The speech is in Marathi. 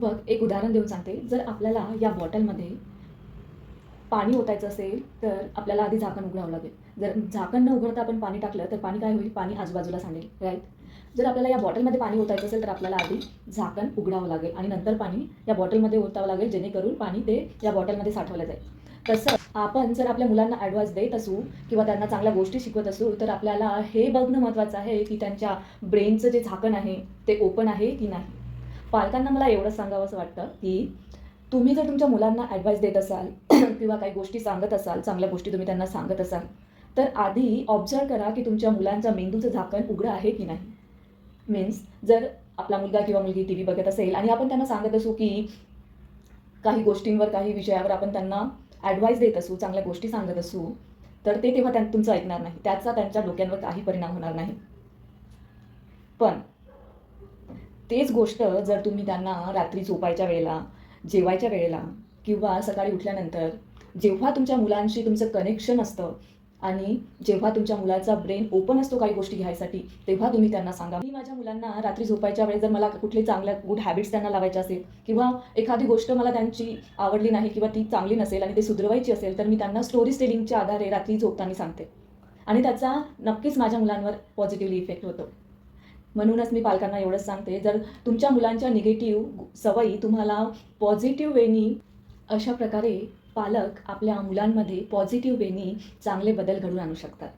बघ, एक उदाहरण देऊन सांगते. जर आपल्याला या बॉटलमध्ये पाणी ओतायचं असेल, तर आपल्याला आधी झाकण उघडावं लागेल. जर झाकण न उघडता आपण पाणी टाकलं, तर पाणी काय होईल? पाणी आजूबाजूला सांडेल, राईट? जर आपल्याला या बॉटलमध्ये पाणी ओतायचं असेल, तर आपल्याला आधी झाकण उघडावं लागेल आणि नंतर पाणी या बॉटलमध्ये ओतावं लागेल, जेणेकरून पाणी ते या बॉटलमध्ये साठवलं जाईल. तसं आपण जर आपल्या मुलांना ॲडवाइस देत असू किंवा त्यांना चांगल्या गोष्टी शिकवत असू, तर आपल्याला हे बघणं महत्त्वाचं आहे, की त्यांच्या ब्रेनचं जे झाकण आहे, ते ओपन आहे की नाही. पालकांना मला एवढंच सांगावंसं वाटतं, की तुम्ही जर तुमच्या मुलांना ॲडवाइस देत असाल किंवा काही गोष्टी सांगत असाल, चांगल्या गोष्टी तुम्ही त्यांना सांगत असाल, तर आधी ऑब्झर्व्ह करा, की तुमच्या मुलांच्या मेंदूचं झाकण उघडं आहे की नाही. मीन्स जर आपला मुलगा किंवा मुलगी टीव्ही बघत असेल आणि आपण त्यांना सांगत असू, की काही गोष्टींवर, काही विषयावर आपण त्यांना ॲडवाइस देत असू, चांगल्या गोष्टी सांगत असू, तर ते तेव्हा तुमचं ऐकणार नाही. त्याचा त्यांच्या डोक्यांवर काही परिणाम होणार नाही. पण तेच गोष्ट जर तुम्ही त्यांना रात्री झोपायच्या वेळेला, जेवायच्या वेळेला किंवा सकाळी उठल्यानंतर, जेव्हा तुमच्या मुलांशी तुमचं कनेक्शन असतं आणि जेव्हा तुमच्या मुलाचा ब्रेन ओपन असतो काही गोष्टी घ्यायसाठी, तेव्हा तुम्ही त्यांना सांगा. मी माझ्या मुलांना रात्री झोपायच्या वेळेस जर मला कुठली चांगल्या गुड हॅबिट्स त्यांना लावायच्या असेल किंवा एखादी गोष्ट मला त्यांची आवडली नाही किंवा ती चांगली नसेल आणि ते सुधरवायची असेल, तर मी त्यांना स्टोरी टेलिंगच्या आधारे रात्री झोपताना सांगते आणि त्याचा नक्कीच माझ्या मुलांवर पॉझिटिव्हली इफेक्ट होतो. म्हणूनच मी पालकांना एवढंच सांगते, जर तुमच्या मुलांच्या निगेटिव्ह सवयी तुम्हाला पॉझिटिव्ह वेनी अशा प्रकारे पालक आपल्या मुलांमध्ये पॉझिटिव्ह वेनी चांगले बदल घडवून आणू शकतात.